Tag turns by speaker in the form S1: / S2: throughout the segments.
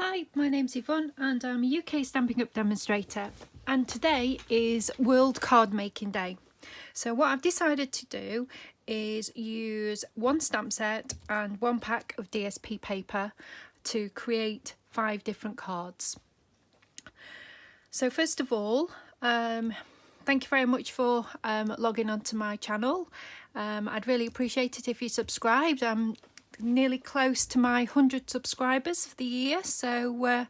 S1: Hi, my name's Yvonne and I'm a UK Stampin' Up demonstrator, and today is World Card Making Day. So what I've decided to do is use one stamp set and one pack of DSP paper to create 5 different cards. So first of all, thank you very much for logging onto my channel. I'd really appreciate it if you subscribed. I'm nearly close to my 100 subscribers for the year, so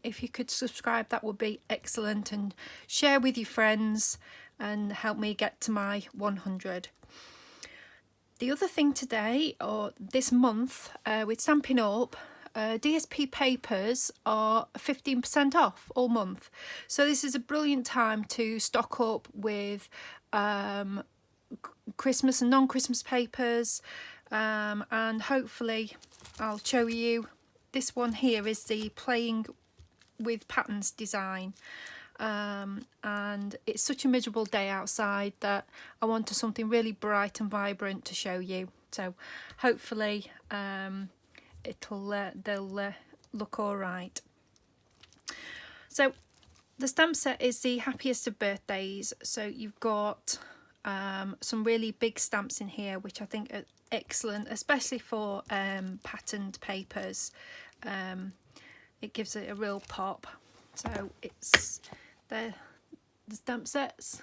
S1: if you could subscribe, that would be excellent, and share with your friends and help me get to my 100. The other thing today, or this month, with Stampin' Up, DSP papers are 15% off all month. So this is a brilliant time to stock up with Christmas and non-Christmas papers, and hopefully I'll show you. This one here is the Playing with Patterns design, and it's such a miserable day outside that I wanted something really bright and vibrant to show you. So hopefully they'll look all right. So the stamp set is the Happiest of Birthdays. So you've got some really big stamps in here, which I think are excellent, especially for patterned papers. It gives it a real pop. So it's the stamp sets,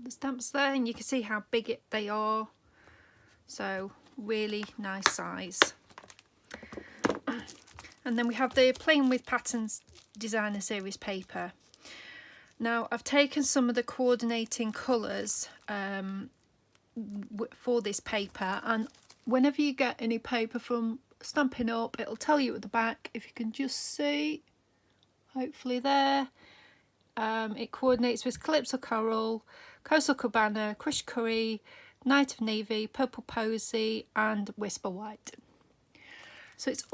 S1: the stamps there, and you can see how big they are. So really nice size. And then we have the Playing with Patterns Designer Series paper. Now I've taken some of the coordinating colours for this paper, and whenever you get any paper from Stampin' Up, it'll tell you at the back, if you can just see, hopefully there, it coordinates with Calypso Coral, Coastal Cabana, Crushed Curry, Night of Navy, Purple Posy and Whisper White. So it's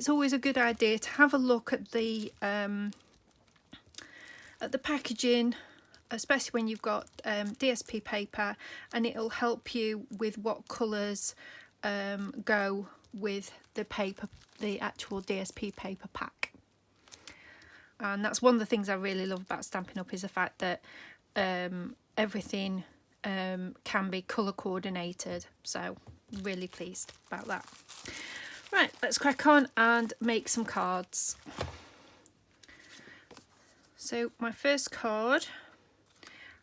S1: always a good idea to have a look at the packaging, especially when you've got DSP paper, and it'll help you with what colours go with the paper, the actual DSP paper pack. And that's one of the things I really love about Stampin' Up, is the fact that everything can be colour coordinated. So really pleased about that. Right, let's crack on and make some cards. So my first card,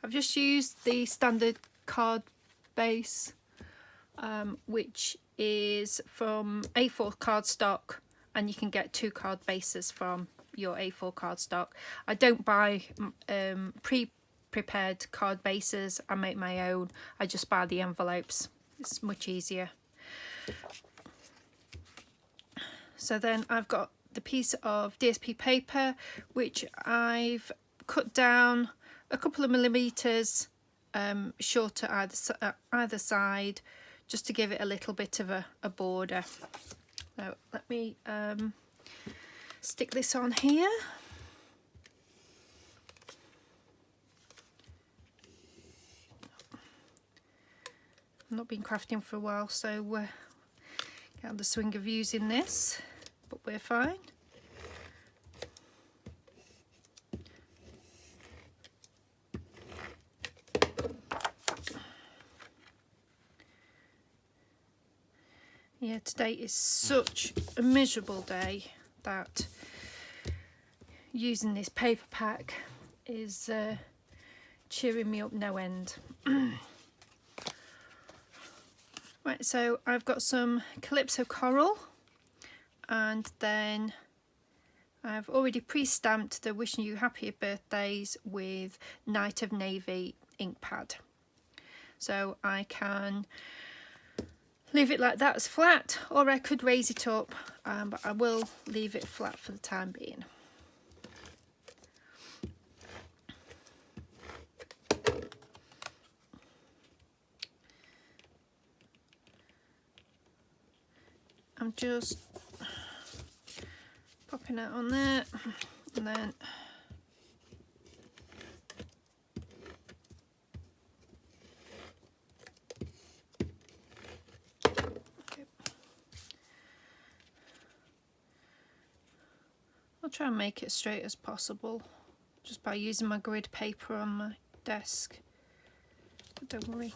S1: I've just used the standard card base, which is from A4 cardstock, and you can get 2 card bases from your A4 cardstock. I don't buy pre-prepared card bases. I make my own. I just buy the envelopes. It's much easier. So then I've got the piece of DSP paper, which I've cut down a couple of millimeters shorter either side, just to give it a little bit of a border. So let me stick this on here. I've not been crafting for a while, so get on the swing of using this, but we're fine. Yeah, today is such a miserable day that using this paper pack is cheering me up no end. Right, so I've got some Calypso Coral, and then I've already pre-stamped the Wishing You Happier Birthdays with Night of Navy ink pad. So I can leave it like that as flat, or I could raise it up, but I will leave it flat for the time being. I'm just popping it on there, and then I'll try and make it straight as possible just by using my grid paper on my desk, but don't worry.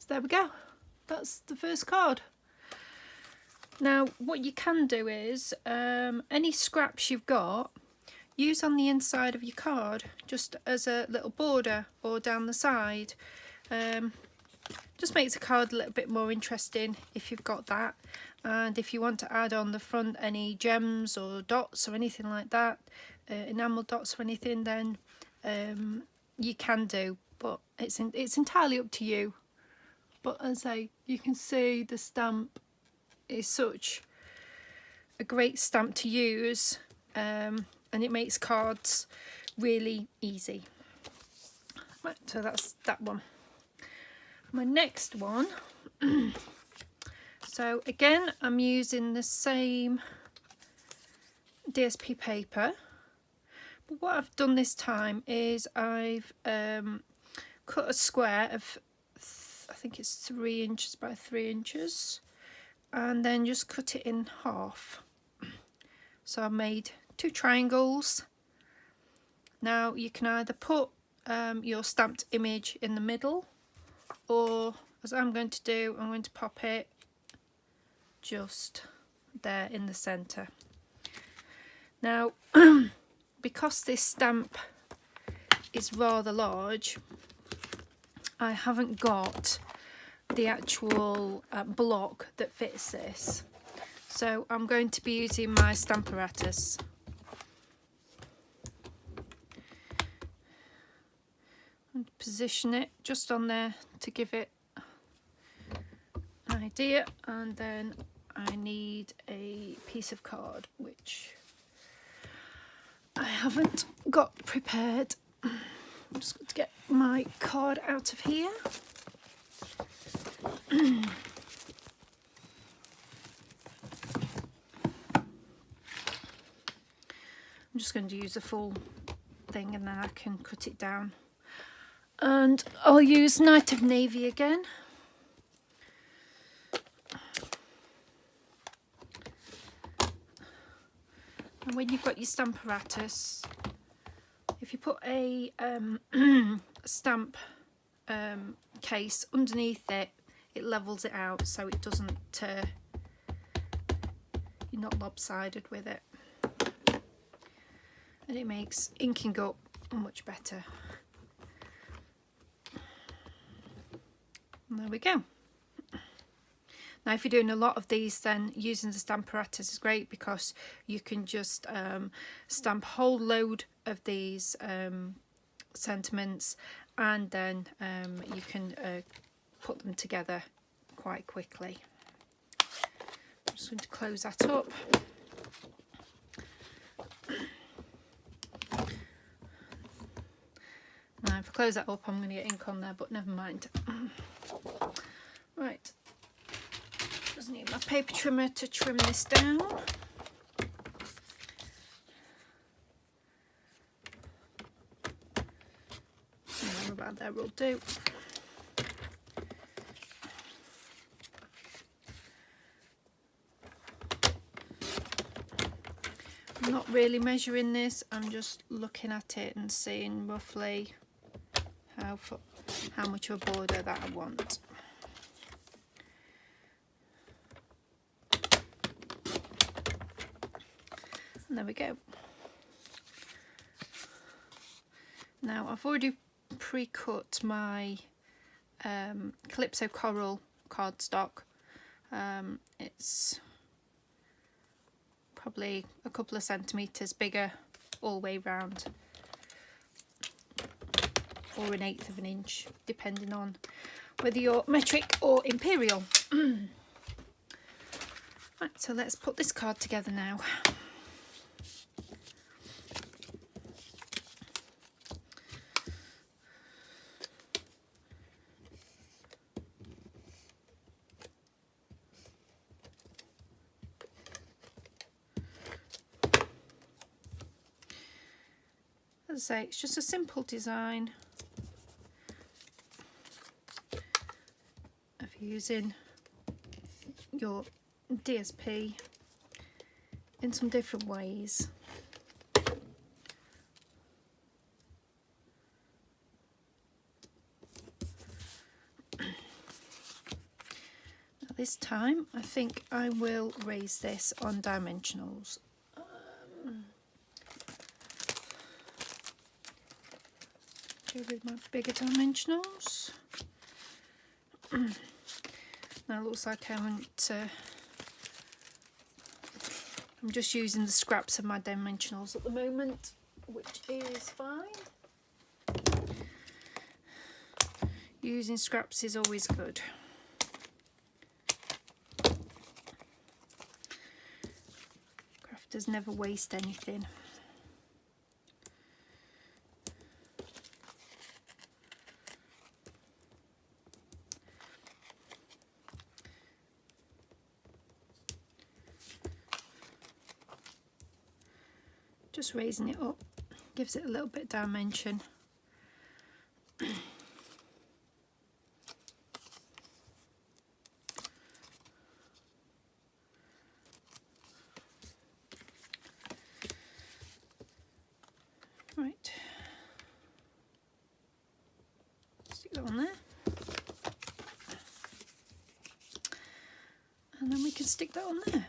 S1: So there we go, that's the first card. Now what you can do is any scraps you've got, use on the inside of your card just as a little border or down the side. Just makes the card a little bit more interesting if you've got that. And if you want to add on the front any gems or dots or anything like that, enamel dots or anything, then you can do, but it's entirely up to you. But as I say, you can see the stamp is such a great stamp to use, and it makes cards really easy. Right, so that's that one. My next one, so again I'm using the same DSP paper, but what I've done this time is I've cut a square of, I think it's 3 inches by 3 inches, and then just cut it in half. So I made 2 triangles. Now you can either put your stamped image in the middle, or as I'm going to do, I'm going to pop it just there in the centre. Now because this stamp is rather large, I haven't got the actual block that fits this, so I'm going to be using my stamp apparatus. And position it just on there to give it an idea, and then I need a piece of card which I haven't got prepared. I'm just going to get my card out of here. I'm just going to use a full thing and then I can cut it down. And I'll use Night of Navy again. And when you've got your stamp apparatus, if you put a stamp case underneath it, it levels it out so it doesn't, you're not lopsided with it. And it makes inking up much better. And there we go. Now if you're doing a lot of these, then using the stamp apparatus is great because you can just stamp a whole load of these sentiments, and then you can put them together quite quickly. I'm just going to close that up. Now if I close that up, I'm going to get ink on there, but never mind. Right, just need my paper trimmer to trim this down. Somewhere about there will do. I'm not really measuring this, I'm just looking at it and seeing roughly how much of a border that I want. And there we go. Now I've already pre-cut my Calypso Coral cardstock. It's probably a couple of centimetres bigger all the way round, or 1/8 of an inch, depending on whether you're metric or imperial. Right, so let's put this card together now. As I say, it's just a simple design of using your DSP in some different ways. This time I think I will raise this on dimensionals. Go with my bigger dimensionals. Now it looks like I haven't, I'm just using the scraps of my dimensionals at the moment, which is fine. Using scraps is always good. Crafters never waste anything. Just raising it up gives it a little bit of dimension. Right, stick that on there, and then we can stick that on there.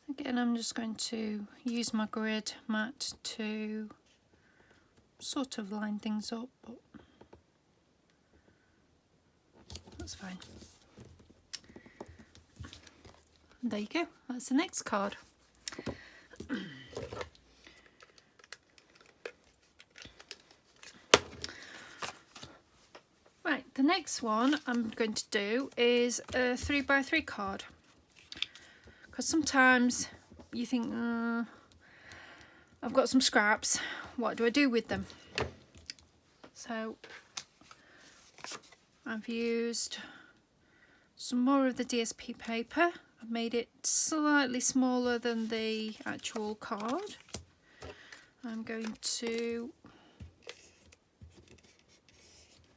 S1: Again, I'm just going to use my grid mat to sort of line things up, but that's fine. And there you go, that's the next card. Right, the next one I'm going to do is a 3x3 card. Because sometimes you think, I've got some scraps, what do I do with them? So I've used some more of the DSP paper. I've made it slightly smaller than the actual card. I'm going to,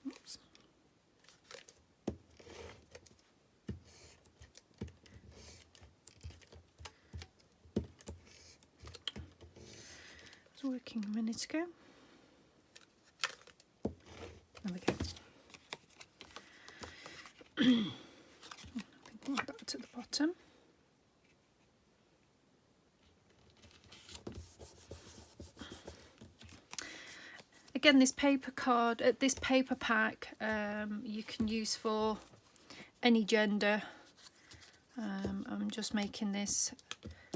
S1: oops. It was working a minute ago. There we go. I think we'll add that to the bottom. Again, this paper card, this paper pack, you can use for any gender. I'm just making this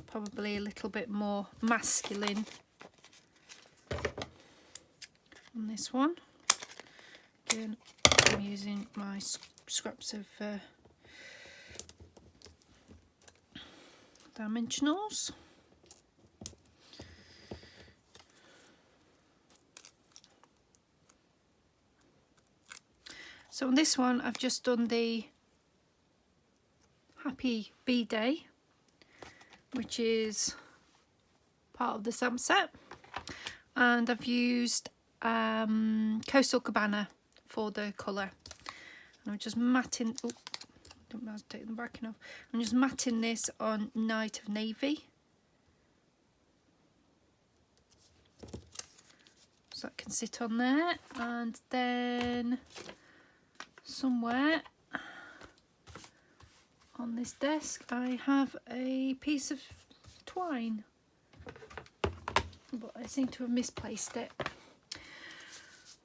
S1: probably a little bit more masculine on this one. Again, I'm using my scraps of dimensionals. So on this one, I've just done the Happy Bee Day, which is part of the stamp set, and I've used Coastal Cabana for the colour. And I'm just matting, oh, don't know how to take the backing off. I'm just matting this on Night of Navy. So that can sit on there, and then somewhere on this desk I have a piece of twine, but I seem to have misplaced it.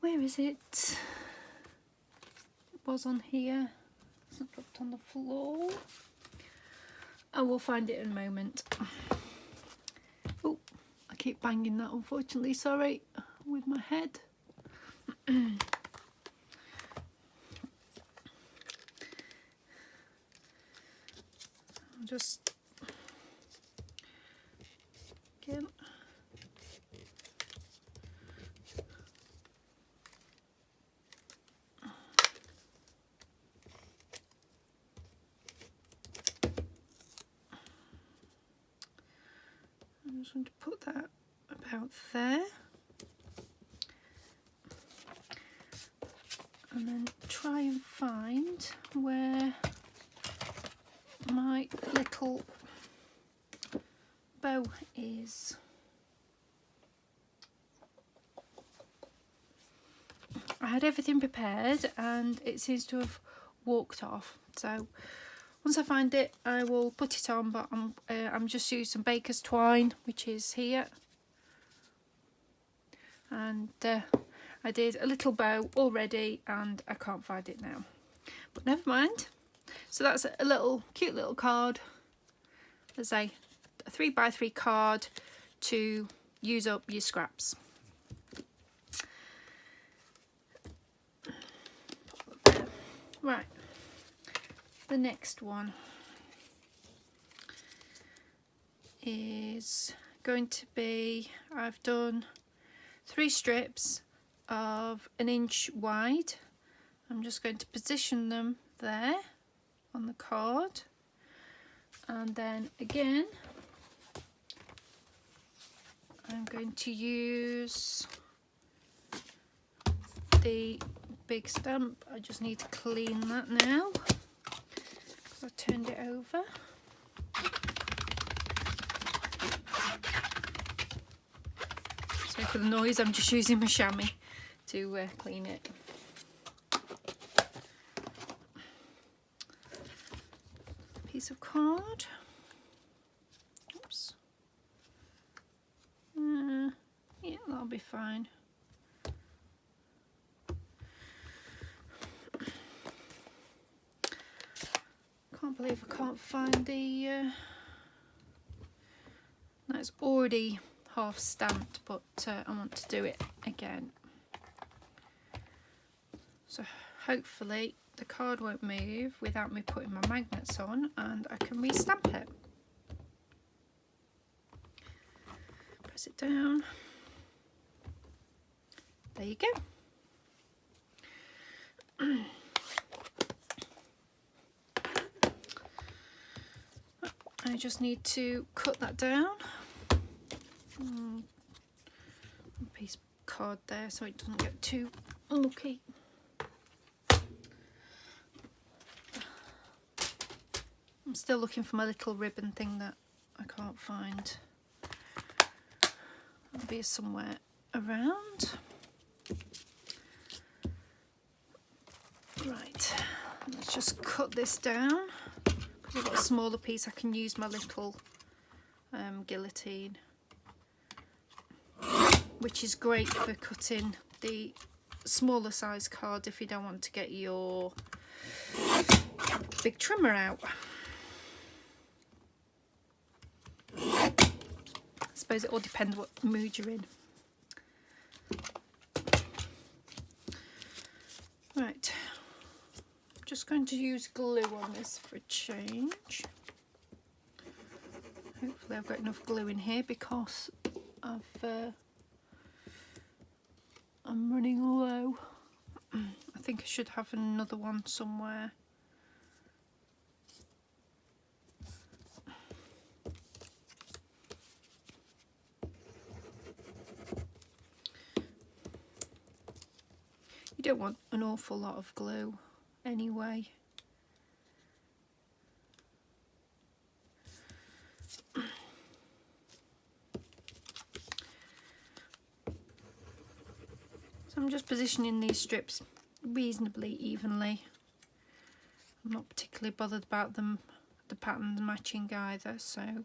S1: Where is it? It was on here. It's not dropped on the floor. I will find it in a moment. Oh, I keep banging that, unfortunately, sorry, with my head. Just again. I'm just going to put that about there. And then try and find where my little bow is. I had everything prepared and it seems to have walked off, so once I find it I will put it on, but I'm just using some baker's twine, which is here, and I did a little bow already and I can't find it now, but never mind. So that's a little cute little card. There's a 3x3 card to use up your scraps. Right, the next one is going to be, I've done 3 strips of 1 inch wide. I'm just going to position them there on the card, and then again I'm going to use the big stamp. I just need to clean that now because I turned it over. Sorry for the noise, I'm just using my chamois to clean it. Piece of card. Oops. Yeah, that'll be fine. Can't believe I can't find the that's already half stamped, but I want to do it again. So hopefully the card won't move without me putting my magnets on and I can re-stamp it. Press it down. There you go. I just need to cut that down. A piece of card there so it doesn't get too mucky. I'm still looking for my little ribbon thing that I can't find. It'll be somewhere around. Right, let's just cut this down. Because I've got a smaller piece, I can use my little guillotine, which is great for cutting the smaller size card if you don't want to get your big trimmer out. I suppose it all depends what mood you're in. Right, I'm just going to use glue on this for a change. Hopefully I've got enough glue in here because I'm running low. I think I should have another one somewhere. You don't want an awful lot of glue anyway. So I'm just positioning these strips reasonably evenly. I'm not particularly bothered about them, the pattern matching either, so and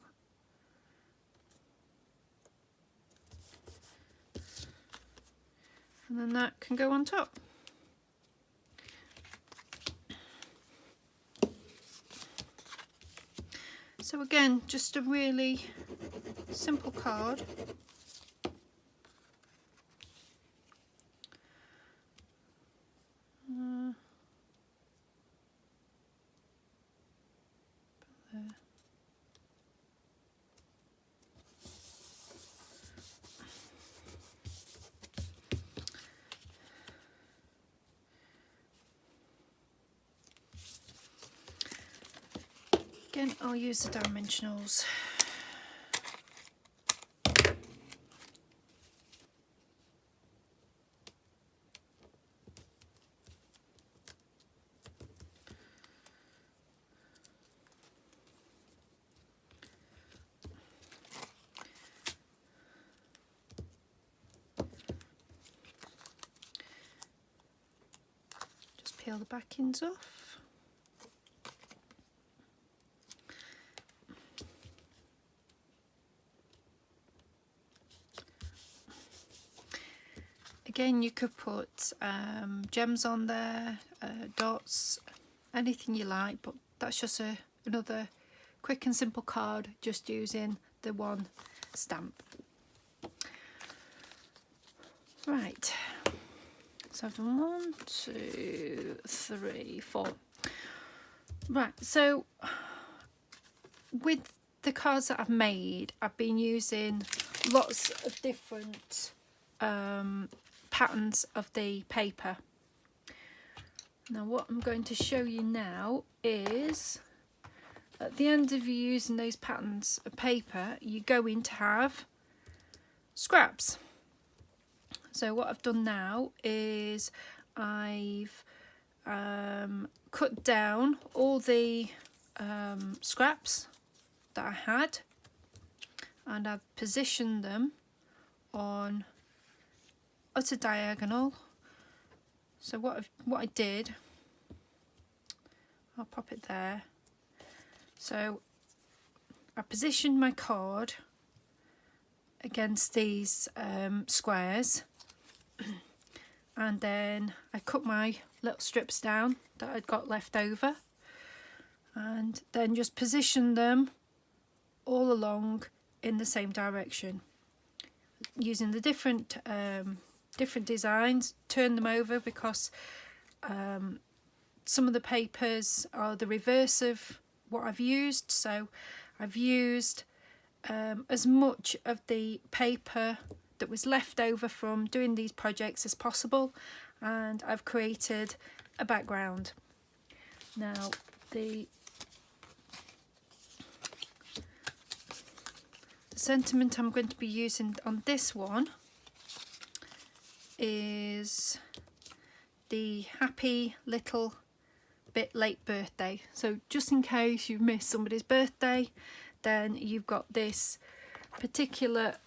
S1: then that can go on top. So again, just a really simple card. There. Again, I'll use the dimensionals. peel the backings off. Again, you could put gems on there, dots, anything you like, but that's just another quick and simple card just using the one stamp. Right, so I've done 1, 2, 3, 4. Right, so with the cards that I've made, I've been using lots of different patterns of the paper. Now what I'm going to show you now is at the end of you using those patterns of paper, you're going to have scraps. So what I've done now is I've cut down all the scraps that I had, and I've positioned them on utter diagonal. So what I did, I'll pop it there. So I positioned my card against these squares, and then I cut my little strips down that I'd got left over, and then just positioned them all along in the same direction using the different designs. Turn them over because some of the papers are the reverse of what I've used, so I've used as much of the paper that was left over from doing these projects as possible, and I've created a background. Now the sentiment I'm going to be using on this one is the happy little bit late birthday. So just in case you've missed somebody's birthday, then you've got this particular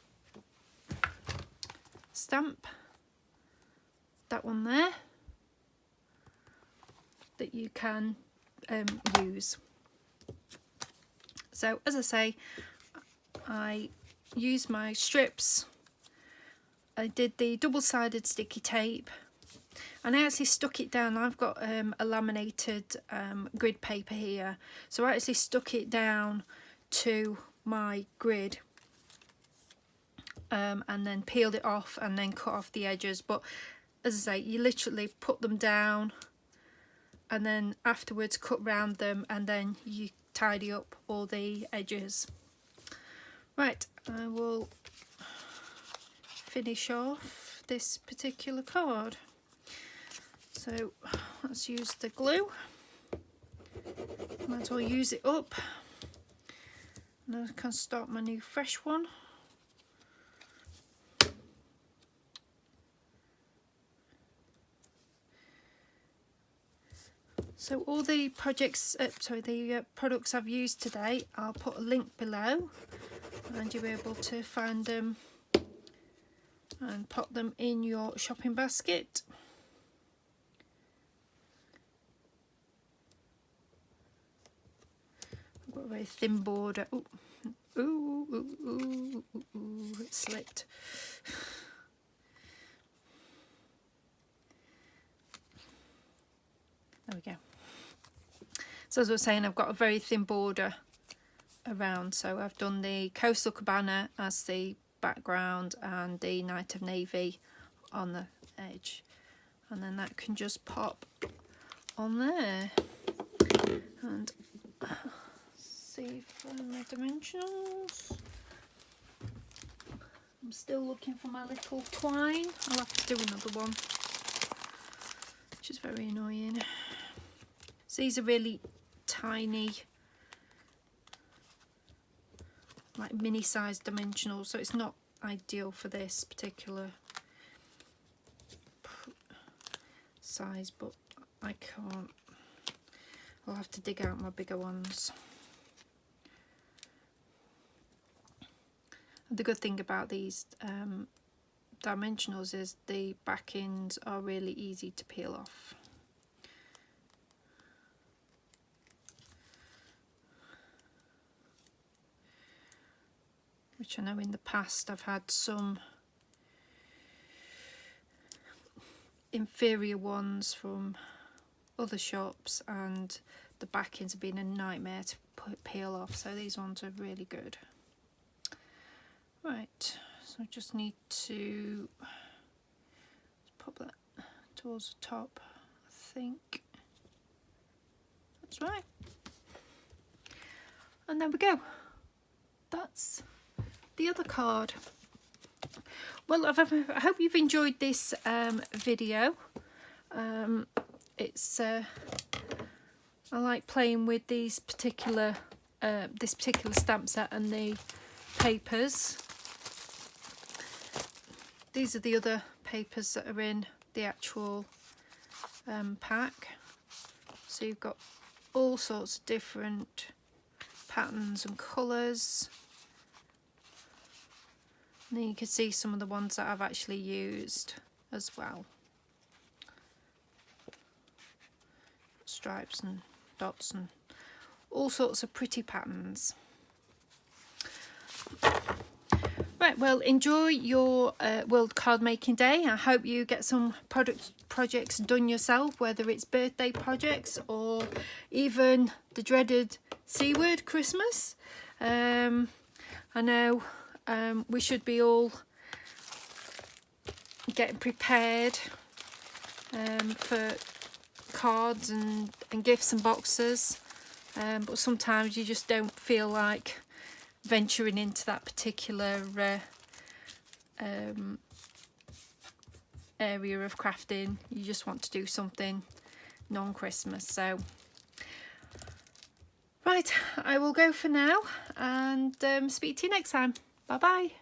S1: stamp, that one there, that you can use. So as I say, I used my strips. I did the double-sided sticky tape, and I actually stuck it down. I've got a laminated grid paper here, so I actually stuck it down to my grid and then peeled it off and then cut off the edges. But as I say, you literally put them down and then afterwards cut round them, and then you tidy up all the edges. Right, I will finish off this particular card. So let's use the glue. Might as well use it up. Now I can start my new fresh one. So all the products I've used today, I'll put a link below, and you'll be able to find them and pop them in your shopping basket. I've got a very thin border. Ooh, it slipped. There we go. So as I was saying, I've got a very thin border around, so I've done the Coastal Cabana as the background and the Night of Navy on the edge, and then that can just pop on there. And see for my dimensionals, I'm still looking for my little twine. I'll have to do another one, which is very annoying. So these are really tiny, like mini size dimensionals, so it's not ideal for this particular size, but I can't. I'll have to dig out my bigger ones. The good thing about these dimensionals is the backings are really easy to peel off. which I know in the past I've had some inferior ones from other shops and the backings have been a nightmare to peel off, so these ones are really good. Right, so I just need to pop that towards the top, I think. That's right. And there we go. That's the other card. Well, I hope you've enjoyed this video. I like playing with these particular this particular stamp set and the papers. These are the other papers that are in the actual pack. So you've got all sorts of different patterns and colours. And then you can see some of the ones that I've actually used as well. Stripes and dots and all sorts of pretty patterns. Right, well, enjoy your World Card Making Day. I hope you get some projects done yourself, whether it's birthday projects or even the dreaded C word, Christmas. I know we should be all getting prepared for cards and gifts and boxes, but sometimes you just don't feel like venturing into that particular area of crafting. You just want to do something non-Christmas. So right, I will go for now and speak to you next time. Bye bye.